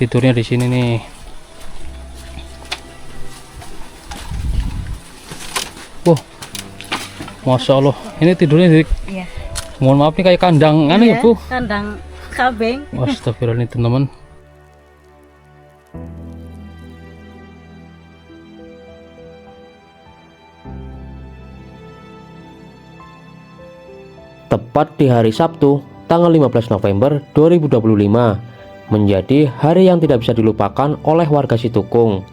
tidurnya di sini nih. Wah, masya Allah, ini tidurnya di, Iya. mohon maaf nih kayak kandang aneh Iya, Bu. kandang kambing. Astagfirullah nih teman-teman. Tepat di hari Sabtu, tanggal 15 November 2025, menjadi hari yang tidak bisa dilupakan oleh warga Situkung,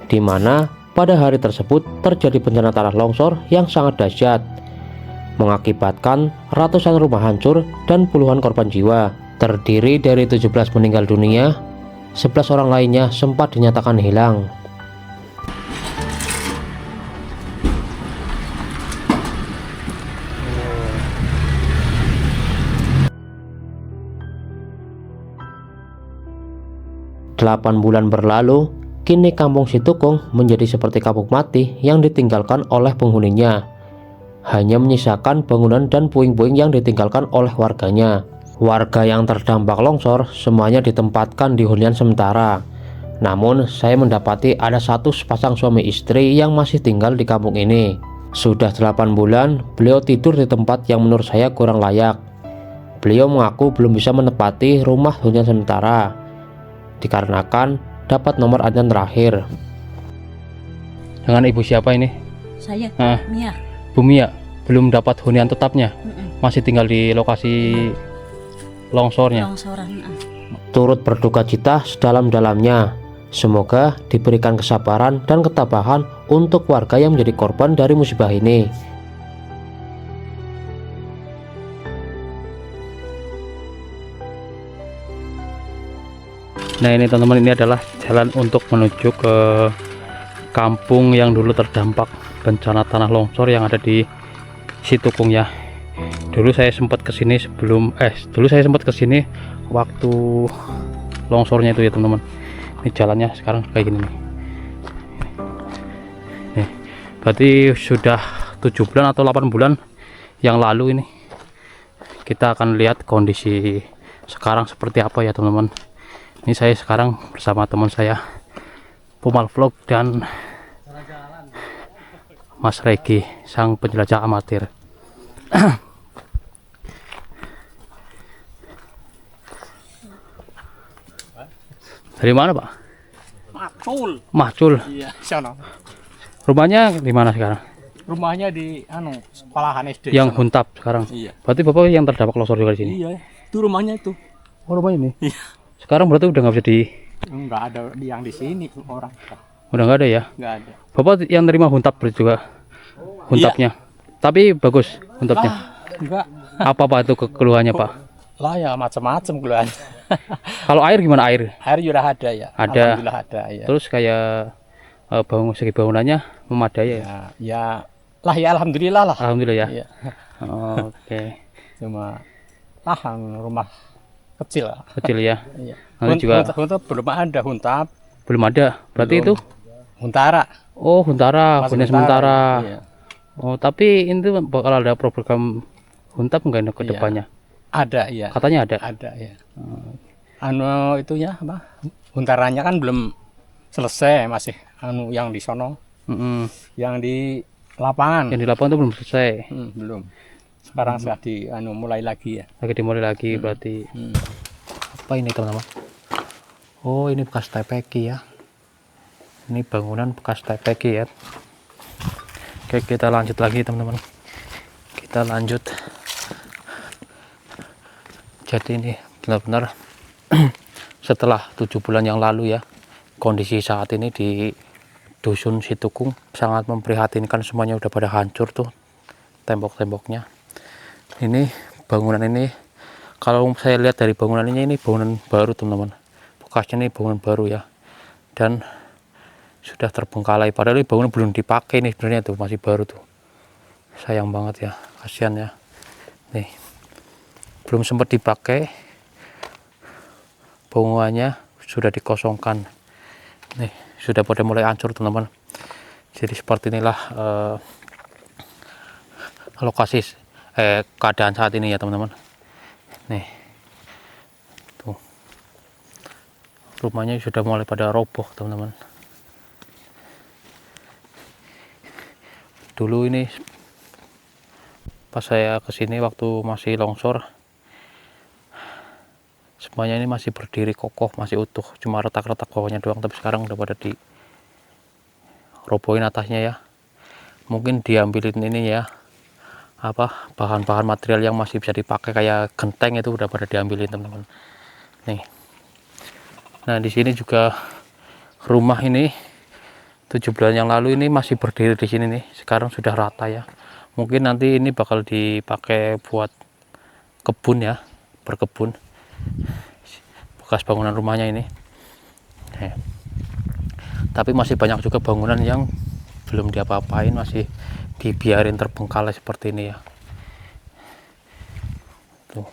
di mana pada hari tersebut terjadi bencana tanah longsor yang sangat dahsyat, mengakibatkan ratusan rumah hancur dan puluhan korban jiwa. Terdiri dari 17 meninggal dunia, 11 orang lainnya sempat dinyatakan hilang. Delapan bulan berlalu, kini kampung Situkung menjadi seperti kampung mati yang ditinggalkan oleh penghuninya. Hanya menyisakan bangunan dan puing-puing yang ditinggalkan oleh warganya. Warga yang terdampak longsor semuanya ditempatkan di hunian sementara. Namun saya mendapati ada satu sepasang suami istri yang masih tinggal di kampung ini. Sudah 8 bulan beliau tidur di tempat yang menurut saya kurang layak. Beliau mengaku belum bisa menepati rumah hunian sementara dikarenakan dapat nomor antrian terakhir. Dengan ibu siapa ini? Saya, Ah. Mia. Bu Mia, belum dapat hunian tetapnya, masih tinggal di lokasi longsornya. Longsoran. Turut berduka cita sedalam-dalamnya. Semoga diberikan kesabaran dan ketabahan untuk warga yang menjadi korban dari musibah ini. Nah ini teman-teman, ini adalah jalan untuk menuju ke kampung yang dulu terdampak bencana tanah longsor yang ada di Situkung ya. Dulu saya sempat kesini waktu longsornya itu ya teman-teman. Ini jalannya sekarang kayak gini nih. Nih, berarti sudah 7 bulan atau 8 bulan yang lalu ini. Kita akan lihat kondisi sekarang seperti apa ya teman-teman. Ini saya sekarang bersama teman saya Pumal Vlog dan Mas Regi, sang penjelajah amatir. Dari mana Pak? Macul. Macul. Iya, sana. Rumahnya di mana sekarang? Rumahnya di sekolahan SD. Yang sana. Huntap sekarang. Iya. Berarti Bapak yang terdampak longsor juga di sini? Iya, itu rumahnya itu. Oh rumah ini? Iya. Sekarang berarti udah nggak bisa Enggak ada yang di sini orang. udah nggak ada ya? Enggak ada. Bapak yang terima Huntap juga? Huntapnya? Tapi bagus Huntapnya? Enggak. Apa itu keluhannya Pak? Lah ya macam-macam keluhan. Kalau air gimana air? Air sudah ada ya. Ada. Alhamdulillah ada ya. Terus kayak segi bangunannya memadai ya? Ya, ya lah ya alhamdulillah lah. Alhamdulillah ya. Iya. Oke. Cuma tahan rumah kecil lah. Kecil ya. Iya. Nanti juga Huntap belum ada Huntap. belum ada. Berarti Belum. itu? Huntara. Oh Huntara, Masih hunian Huntara, sementara. iya. Oh tapi itu bakal ada program Huntap enggak ke Iya. depannya? Ada ya. Katanya ada. Ada ya. Itu ya apa? Huntaranya kan belum selesai masih yang di sono, Mm-mm. yang di lapangan Yang di lapangan itu belum selesai. belum. Sekarang sudah mulai lagi ya. Lagi dimulai lagi berarti. Apa ini teman-teman? Oh ini bekas TPQ ya. Ini bangunan bekas TPQ ya. Oke kita lanjut lagi teman-teman. Kita lanjut. Jadi ini benar-benar setelah 7 bulan yang lalu ya, kondisi saat ini di dusun Situkung sangat memprihatinkan. Semuanya udah pada hancur tuh tembok-temboknya. Ini bangunan ini, kalau saya lihat dari bangunan ini bangunan baru teman-teman. Bekasnya ini bangunan baru ya, dan sudah terbengkalai. Padahal ini bangunan belum dipakai nih sebenarnya tuh, masih baru tuh. Sayang banget ya, kasihan ya. Nih belum sempat dipakai, bangunannya sudah dikosongkan. Nih sudah pada mulai hancur teman-teman. Jadi seperti inilah lokasi keadaan saat ini ya teman-teman. Nih tuh rumahnya sudah mulai pada roboh, teman-teman. Dulu ini pas saya kesini waktu masih longsor, semuanya ini masih berdiri kokoh, masih utuh, cuma retak-retak bawahnya doang. Tapi sekarang udah pada dirobohin atasnya ya. Mungkin diambilin ini ya, apa, bahan-bahan material yang masih bisa dipakai kayak genteng itu udah pada diambilin, teman-teman. Nih. Nah, di sini juga rumah ini 7 bulan yang lalu ini masih berdiri di sini nih. Sekarang sudah rata ya. Mungkin nanti ini bakal dipakai buat kebun ya, berkebun. Bekas bangunan rumahnya ini. Tapi masih banyak juga bangunan yang belum diapa-apain, masih dibiarin terbengkalai seperti ini ya. Tuh.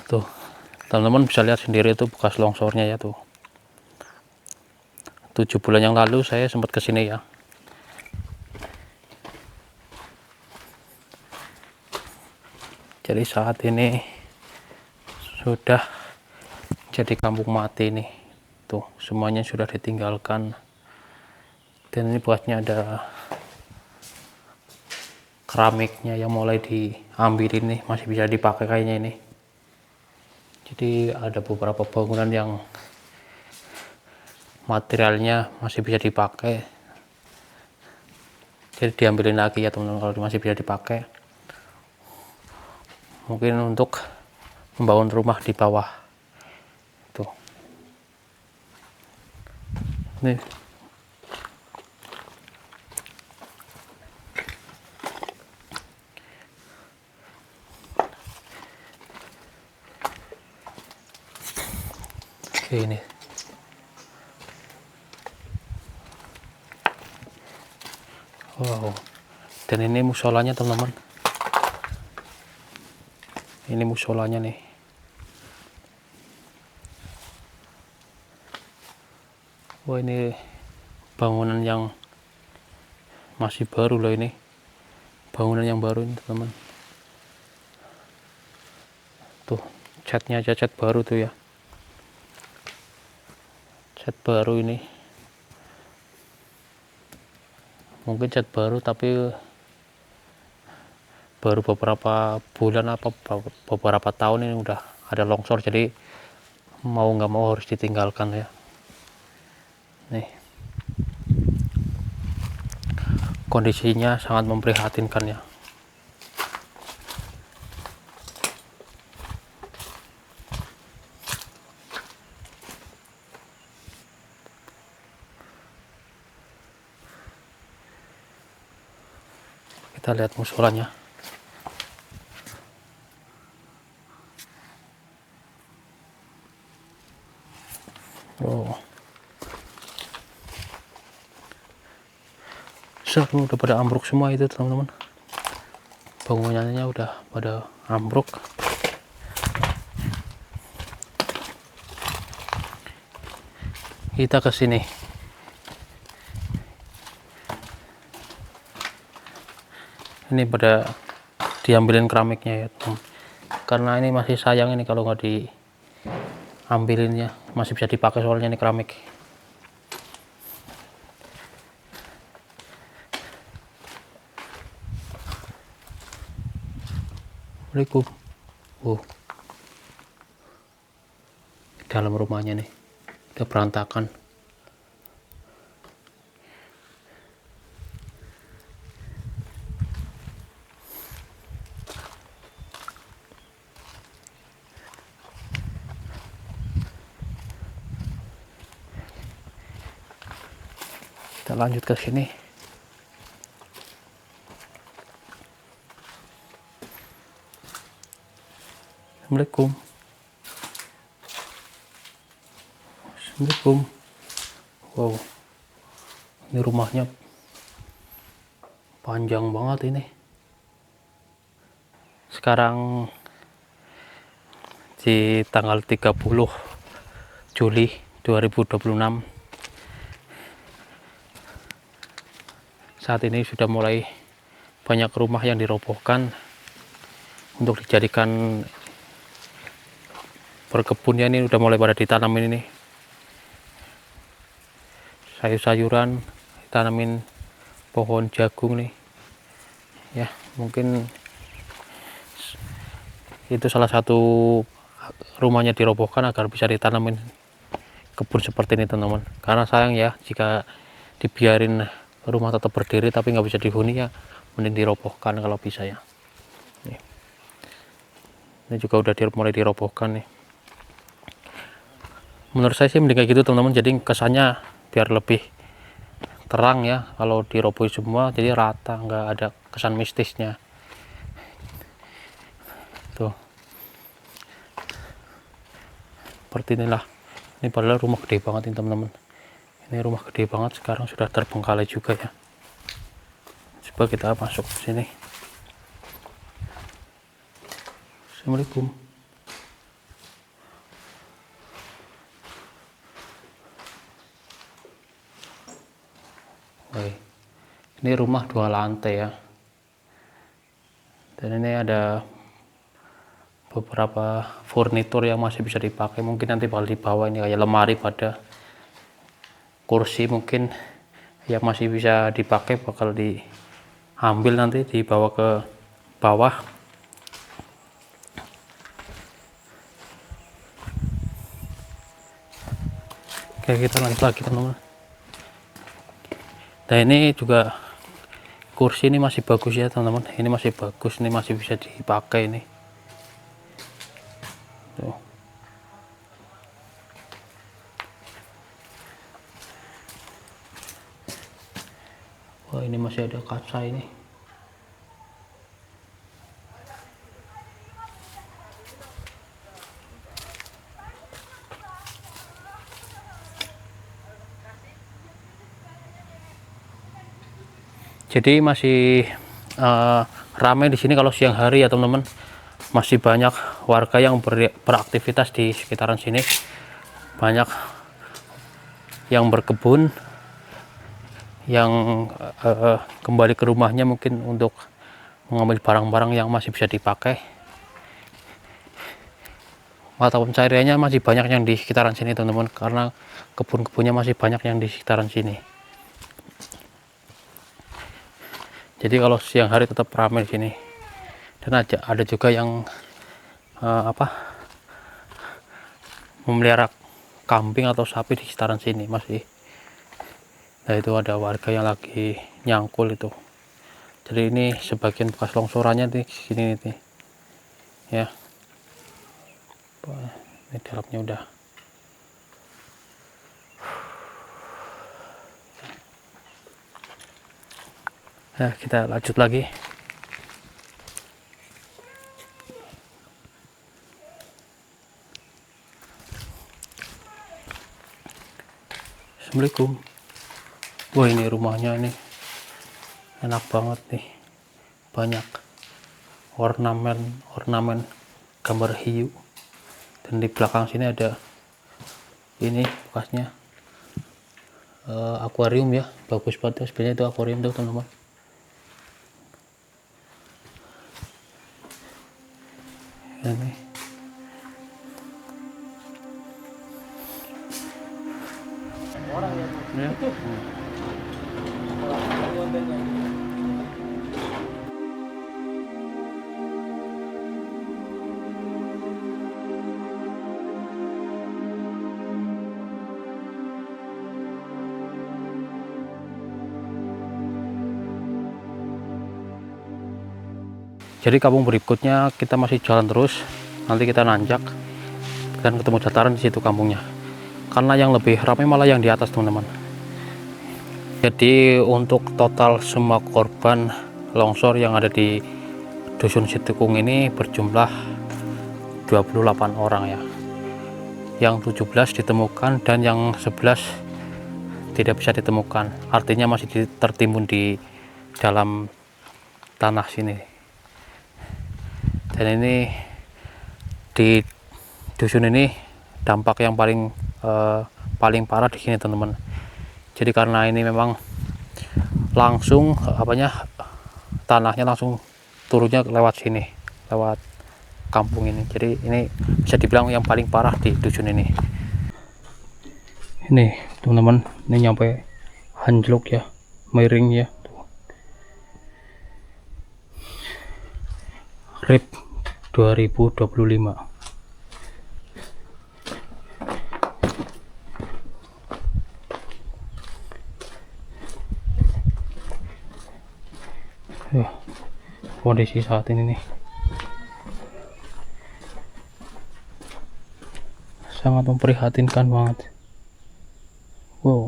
Tuh, teman-teman bisa lihat sendiri itu bekas longsornya ya tuh. 7 bulan yang lalu saya sempat kesini ya. Jadi saat ini sudah jadi kampung mati nih. Tuh, semuanya sudah ditinggalkan. Dan ini bekasnya ada keramiknya yang mulai diambil ini, masih bisa dipakai kayaknya ini. Jadi ada beberapa bangunan yang materialnya masih bisa dipakai. Jadi diambilin lagi ya teman-teman kalau masih bisa dipakai. Mungkin untuk membangun rumah di bawah. Tuh. Nih. Oke, ini. Wow. Dan ini musolanya, teman-teman. Ini musolanya nih. Wah, ini bangunan yang masih baru loh ini. Bangunan yang baru ini, teman-teman. Tuh, catnya aja cat baru tuh ya. Cat baru ini. Mungkin cat baru tapi baru beberapa bulan apa beberapa tahun ini udah ada longsor, jadi mau nggak mau harus ditinggalkan ya. Nih, kondisinya sangat memprihatinkan ya. Kita lihat musolanya. Oh, udah pada ambruk semua itu teman-teman. Bangunannya udah pada ambruk. Kita ke sini. Ini pada diambilin keramiknya ya, teman. Karena ini masih sayang ini kalau nggak diambilinnya, masih bisa dipakai soalnya ini keramik. Assalamualaikum. Dalam rumahnya nih udah berantakan. Kita lanjut ke sini. Assalamualaikum. Assalamualaikum. Wow, ini rumahnya panjang banget ini. Sekarang di tanggal 30 Juli 2026. Saat ini sudah mulai banyak rumah yang dirobohkan. untuk dijadikan berkebunnya. Ini udah mulai pada ditanamin ini sayur-sayuran, tanamin pohon jagung nih ya. Mungkin itu salah satu rumahnya dirobohkan agar bisa ditanamin kebun seperti ini teman-teman, karena sayang ya jika dibiarin rumah tetap berdiri tapi nggak bisa dihuni ya, mending dirobohkan kalau bisa ya. Ini juga udah mulai dirobohkan nih. Menurut saya sih mending kayak gitu teman-teman, jadi kesannya biar lebih terang ya. Kalau dirobohi semua jadi rata, nggak ada kesan mistisnya tuh. Seperti inilah. Ini padahal rumah gede banget ini teman-teman, ini rumah gede banget, sekarang sudah terbengkalai juga ya. Coba kita masuk ke sini. Assalamualaikum. Woi, ini rumah 2 lantai ya, dan ini ada beberapa furnitur yang masih bisa dipakai. Mungkin nanti bakal dibawa ini kayak lemari, pada kursi mungkin yang masih bisa dipakai bakal diambil nanti dibawa ke bawah. Oke, kita lanjut lagi teman-teman. Nah ini juga kursi ini masih bagus ya teman-teman, ini masih bagus, ini masih bisa dipakai ini tuh. Wah, ini masih ada kaca ini. Jadi masih ramai di sini kalau siang hari ya teman-teman. Masih banyak warga yang beraktivitas di sekitaran sini. Banyak yang berkebun, yang kembali ke rumahnya mungkin untuk mengambil barang-barang yang masih bisa dipakai. Mata pencahariannya masih banyak yang di sekitaran sini teman-teman, karena kebun-kebunnya masih banyak yang di sekitaran sini. Jadi kalau siang hari tetap ramai di sini. Dan ada juga yang memelihara kambing atau sapi di sekitaran sini masih. Nah itu ada warga yang lagi nyangkul itu. Jadi ini sebagian bekas longsorannya di sini nih ya. Ini dalamnya udah. Nah kita lanjut lagi. Assalamualaikum. Wah ini rumahnya nih enak banget nih, banyak ornamen gambar hiu, dan di belakang sini ada ini bekasnya akuarium ya, bagus banget sebenarnya itu akuarium tuh teman-teman. Ini ya. Jadi kampung berikutnya kita masih jalan terus, nanti kita nanjak dan ketemu dataran di situ kampungnya. Karena yang lebih ramai malah yang di atas teman-teman. Jadi untuk total semua korban longsor yang ada di Dusun Situkung ini berjumlah 28 orang ya. Yang 17 ditemukan dan yang 11 tidak bisa ditemukan. Artinya masih tertimbun di dalam tanah sini. Dan ini di dusun ini dampak yang paling parah di sini teman-teman. Jadi karena ini memang langsung tanahnya langsung turunnya lewat sini lewat kampung ini. Jadi ini bisa dibilang yang paling parah di dusun ini. Ini teman-teman, ini nyampe anjlok ya, miring ya. RIP 2025. Kondisi saat ini nih sangat memprihatinkan banget. Wow.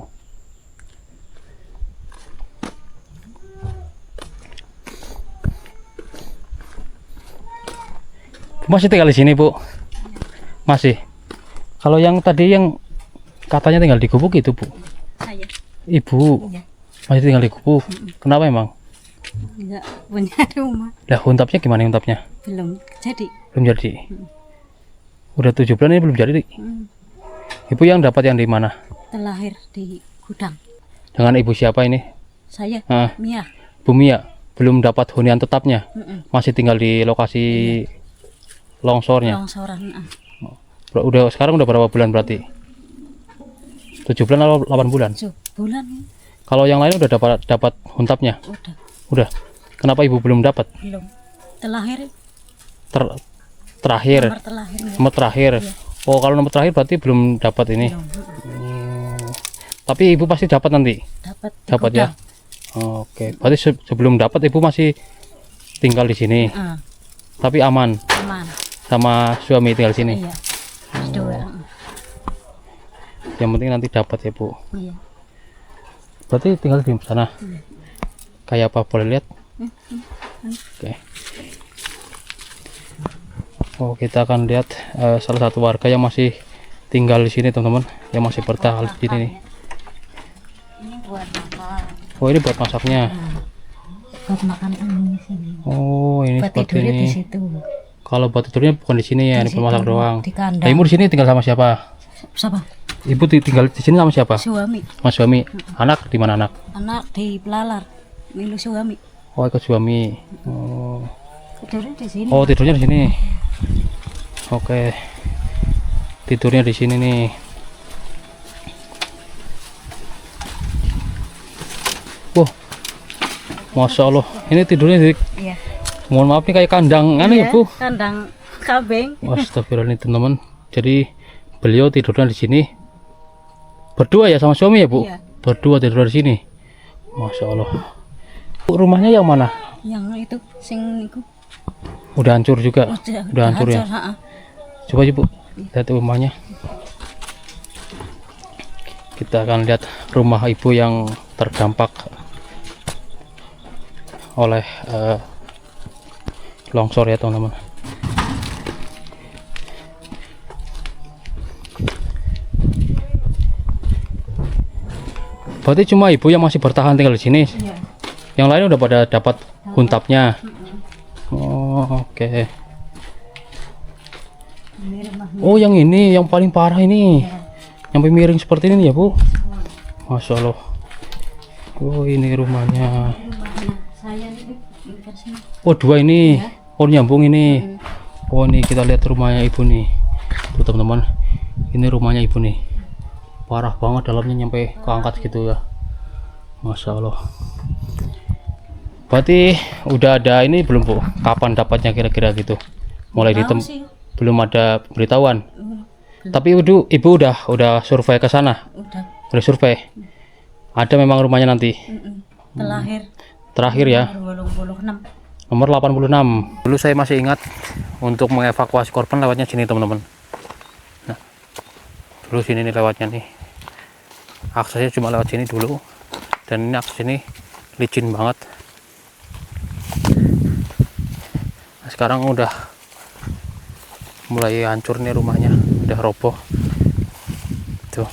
Masih tinggal di sini, Bu? Masih. Kalau yang tadi yang katanya tinggal di gubuk itu, Bu? Saya. Ibu Iya. masih tinggal di gubuk. Kenapa emang? Enggak punya rumah. Lah untapnya gimana untapnya? Belum jadi. Belum jadi. Udah 7 bulan ini belum jadi. Ibu yang dapat yang di mana? Terlahir di gudang. Dengan ibu siapa ini? Saya. Ah. Mia. Bu Mia belum dapat hunian tetapnya. Mm-mm. Masih tinggal di lokasi longsornya. Longsoran. Udah sekarang udah berapa bulan berarti? 7 bulan atau 8 bulan? Sebulan Kalau yang lain udah dapat huntapnya? udah. Udah. Kenapa ibu belum dapat? Belum. Terlahir. Terakhir. Nomor terlahir. Nomor terakhir. Iya. Oh, kalau nomor terakhir berarti belum dapat ini. Belum. Tapi ibu pasti dapat nanti. Dapat. di Dapat ya. gudang. Oke. Berarti sebelum dapat ibu masih tinggal di sini. Tapi aman. Aman. Sama suami tinggal di sini. Iya. Dua. Yang penting nanti dapat ya, Bu. Iya. Berarti tinggal di sana. Kayak apa, boleh lihat? Oke. Oh, kita akan lihat salah satu warga yang masih tinggal di sini, teman-teman, yang masih bertahan di sini nih. Ini buat makan. Oh, ini buat masaknya. Buat makan ini sini. Oh, ini Buat seperti tidurnya ini. di situ. Kalau buat tidurnya bukan di sini ya, Di ini buat masak situ, doang. di kandang. Nah, ibu di sini tinggal sama siapa? Siapa? Ibu tinggal di sini sama siapa? Suami. Mas suami. Anak di mana anak? Anak di Pelalar. Milu suami. Oh, ikut suami. Oh. Tidurnya di sini. Oh, tidurnya di sini. Oke. Tidurnya di sini nih. Wah. Masya Allah. Ini tidurnya di, Iya. mohon maaf nih kayak kandang aneh, Iya, Bu. kandang kambing. Astagfirullah nih, teman-teman. Jadi beliau tidurnya di sini. Berdua ya sama suami ya, Bu? Iya. Berdua tidur di sini. Masya Allah. Bu, rumahnya yang mana? Yang itu sing niku Udah hancur juga. Udah hancur ya. ha-ha. Coba ibu lihat rumahnya. Kita akan lihat rumah ibu yang terdampak oleh longsor ya, teman-teman. Berarti cuma ibu yang masih bertahan tinggal di sini. Iya. Yang lain udah pada dapat huntapnya. Oh, oke. Ini rumahnya. Oh, yang ini yang paling parah ini. Sampai miring seperti ini ya, Bu. Masya Allah. Oh, ini rumahnya. Rumahnya saya nih di sini. Oh, dua ini. Oh, nyambung ini. Oh, ini kita lihat rumahnya ibu nih. Tuh, teman-teman. Ini rumahnya ibu nih. Parah banget dalamnya, nyampe keangkat gitu ya. Masya Allah. Berarti udah ada ini belum, Bu? Kapan dapatnya kira-kira gitu? Mulai Tahu sih. belum ada pemberitahuan. Belum. Tapi ibu udah survei ke sana. Udah survei. Ada memang rumahnya nanti. Terlahir Terakhir ya. 86. Nomor 86. Dulu saya masih ingat untuk mengevakuasi korban lewatnya sini, teman-teman. Nah, dulu sini nih lewatnya nih. Aksesnya cuma lewat sini dulu. Dan ini akses ini licin banget. Nah, sekarang udah mulai hancur nih rumahnya, udah roboh. Tuh.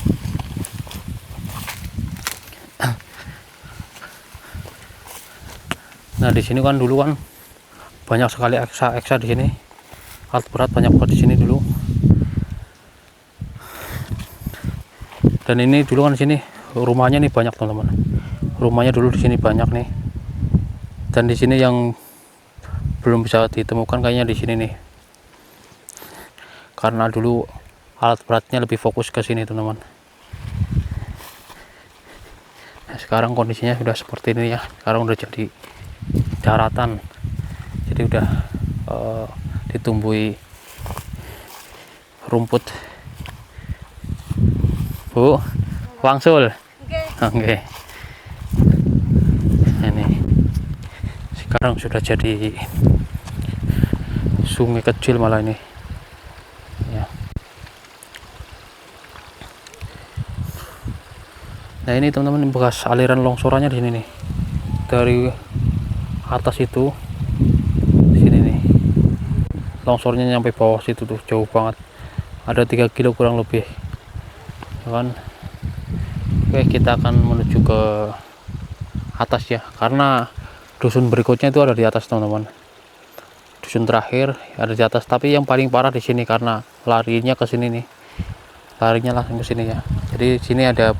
Nah, di sini kan dulu kan banyak sekali eksa di sini. Alat berat banyak banget di sini dulu. Dan ini dulu kan di sini rumahnya nih banyak, teman-teman. Rumahnya dulu di sini banyak nih. Dan di sini yang belum bisa ditemukan kayaknya di sini nih, karena dulu alat beratnya lebih fokus ke sini teman-teman. Nah, sekarang kondisinya sudah seperti ini ya, sekarang udah jadi daratan, jadi udah ditumbuhi rumput. Bu, wangsul. Oke. Ini sekarang sudah jadi sungai kecil malah ini. Ya. Nah ini teman-teman bekas aliran longsorannya di sini nih. Dari atas itu sini nih. Longsornya nyampe bawah situ tuh, jauh banget. Ada 3 kilo kurang lebih. Ya kan? Oke, kita akan menuju ke atas ya, karena dusun berikutnya itu ada di atas teman-teman. Dusun terakhir ada di atas, tapi yang paling parah di sini karena larinya ke sini nih, larinya langsung ke sini ya. Jadi di sini ada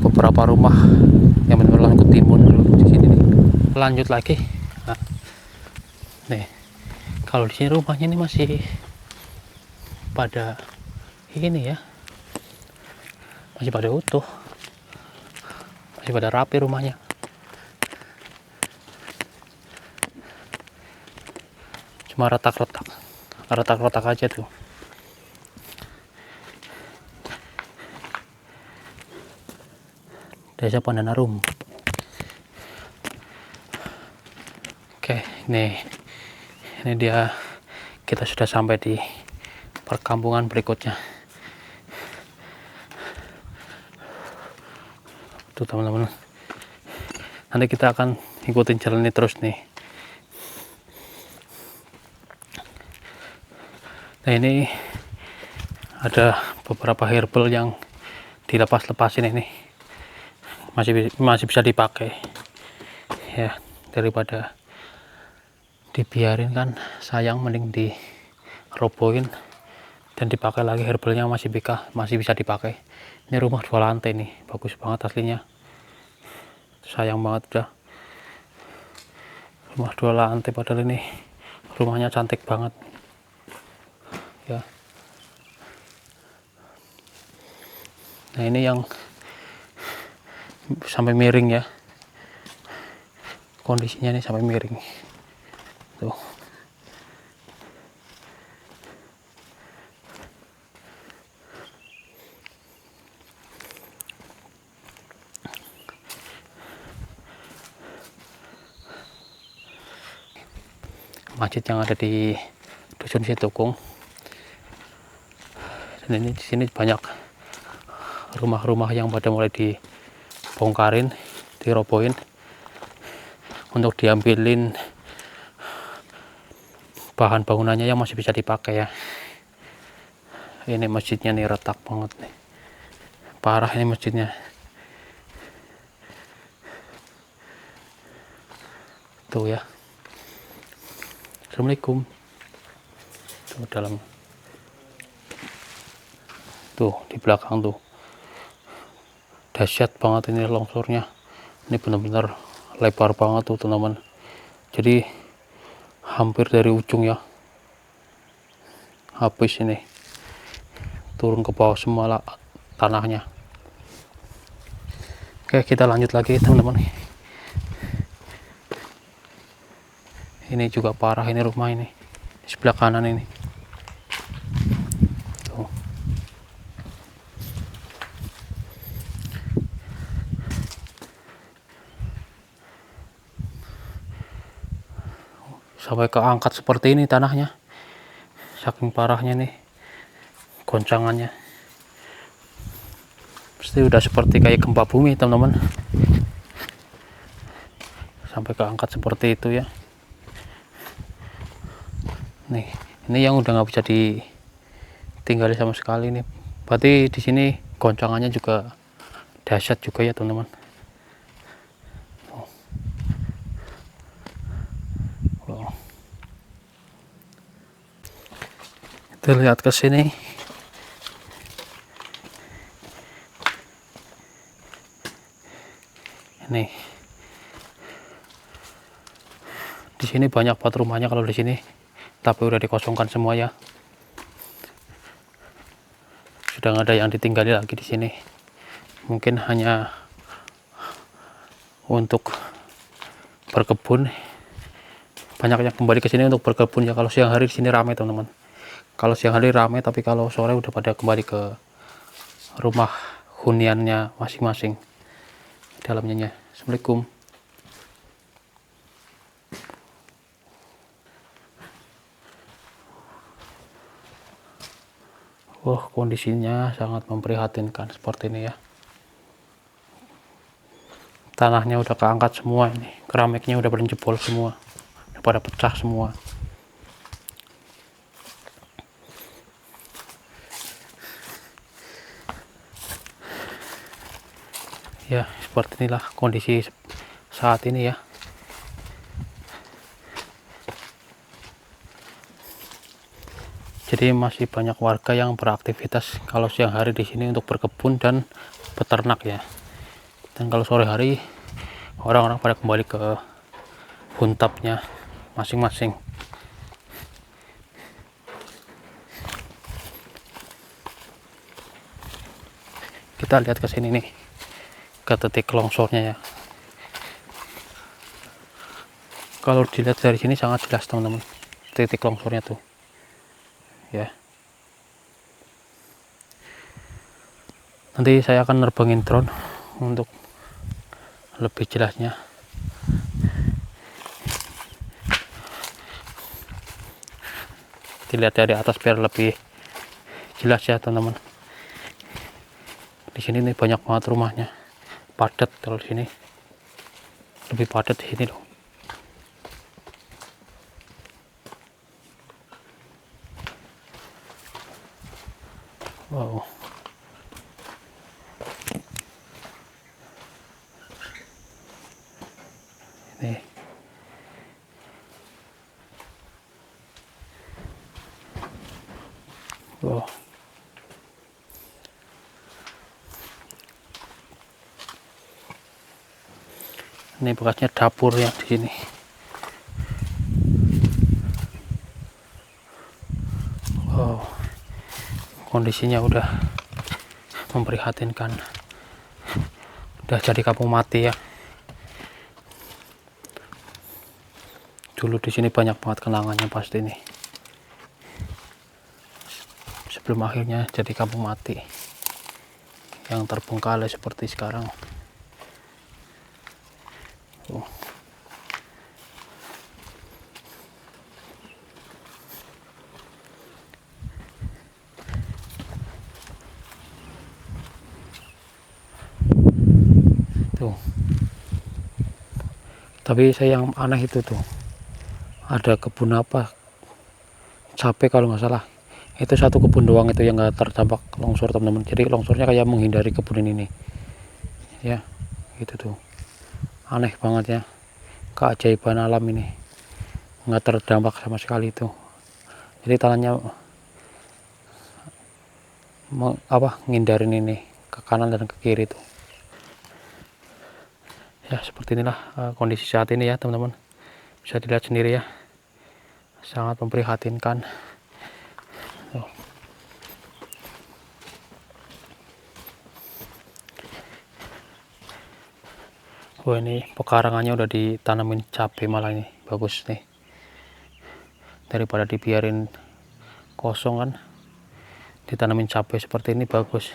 beberapa rumah yang benar-benar langsung ketimbun dulu di sini nih. Lanjut lagi. Nah, nih kalau di sini rumahnya ini masih pada ini ya, masih pada utuh, masih pada rapi rumahnya. Cuma retak-retak aja tuh. Desa Pandanarum. Oke, ini dia, kita sudah sampai di perkampungan berikutnya. Tuh teman-teman, nanti kita akan ikutin jalan ini terus nih. Nah ini ada beberapa herbal yang dilepas-lepasin ini, masih bisa dipakai ya, daripada dibiarin kan sayang, mending dirobohin dan dipakai lagi. Herbalnya masih bisa dipakai. Ini rumah 2 lantai nih, bagus banget aslinya, sayang banget udah rumah 2 lantai, padahal ini rumahnya cantik banget ya. Nah ini yang sampai miring ya, kondisinya nih sampai miring tuh. Masjid yang ada di dusun Situkung. Dan ini di sini banyak rumah-rumah yang pada mulai dibongkarin, dirobohin untuk diambilin bahan bangunannya yang masih bisa dipakai ya. Ini masjidnya nih retak banget nih, parah ini masjidnya. Tuh ya. Assalamualaikum. Tuh dalam. Tuh di belakang tuh. Dahsyat banget ini longsornya. Ini benar-benar lebar banget tuh teman-teman. Jadi hampir dari ujung ya. Habis ini. Turun ke bawah semua lah tanahnya. Oke, kita lanjut lagi teman-teman. Ini juga parah ini rumah ini. Di sebelah kanan ini. Tuh. Sampai keangkat seperti ini tanahnya. Saking parahnya nih goncangannya. Pasti udah seperti kayak gempa bumi teman-teman. Sampai keangkat seperti itu ya. Nih, ini yang udah nggak bisa ditinggali sama sekali nih. Berarti di sini goncangannya juga dahsyat juga ya teman-teman. Wow. Kita lihat ke sini. Nih, di Di sini banyak buat rumahnya kalau di sini, tapi udah dikosongkan semua ya. Sudah nggak ada yang ditinggali lagi di sini. Mungkin hanya untuk berkebun. Banyak yang kembali ke sini untuk berkebun ya. Kalau siang hari di sini ramai teman-teman. Kalau siang hari ramai, tapi kalau sore udah pada kembali ke rumah huniannya masing-masing dalamnya. Assalamualaikum. Wah, kondisinya sangat memprihatinkan seperti ini ya. Tanahnya udah keangkat semua ini, keramiknya udah berjebol semua, udah pada pecah semua. Ya, seperti inilah kondisi saat ini ya. Jadi masih banyak warga yang beraktivitas kalau siang hari di sini untuk berkebun dan beternak ya. Dan kalau sore hari orang-orang pada kembali ke huntapnya masing-masing. Kita lihat ke sini nih, ke titik longsornya ya. Kalau dilihat dari sini sangat jelas teman-teman, titik longsornya tuh. Ya. Nanti saya akan nerbangin drone untuk lebih jelasnya. Dilihat dari atas biar lebih jelas ya teman-teman. Di sini nih banyak banget rumahnya, padat. Kalau di sini lebih padat di sini loh. Wow. Ini. Wow. Ini bekasnya dapur yang di sini. Wow. Kondisinya udah memprihatinkan, udah jadi kampung mati ya. Dulu di sini banyak banget kenangannya pasti nih, sebelum akhirnya jadi kampung mati yang terbengkalai seperti sekarang. Tuh. Tapi saya yang aneh itu tuh, ada kebun apa, capek kalau nggak salah. Itu satu kebun doang itu yang nggak terdampak longsor teman-teman. Jadi longsornya kayak menghindari kebun ini ya, gitu tuh. Aneh banget ya, keajaiban alam ini, nggak terdampak sama sekali itu. Jadi tanahnya ngindarin ini ke kanan dan ke kiri tuh. Ya seperti inilah kondisi saat ini ya teman-teman, bisa dilihat sendiri ya, sangat memprihatinkan. Tuh. Oh, ini pekarangannya udah ditanamin cabai malah, ini bagus nih, daripada dibiarin kosong kan, ditanamin cabai seperti ini bagus.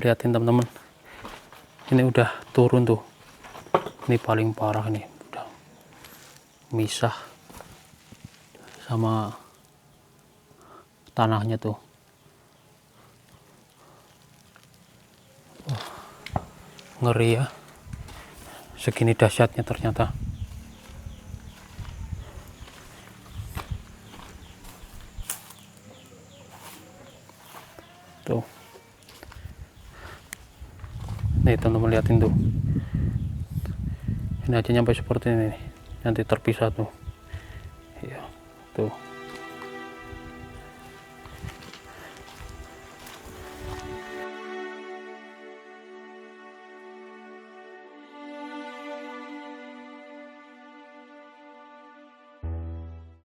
Lihatin teman-teman, ini udah turun tuh, ini paling parah nih, udah misah sama tanahnya tuh. Ngeri ya, segini dahsyatnya ternyata. Tuh. Nih teman-teman liatin tuh, ini aja nyampe seperti ini, nanti terpisah tuh ya, tuh.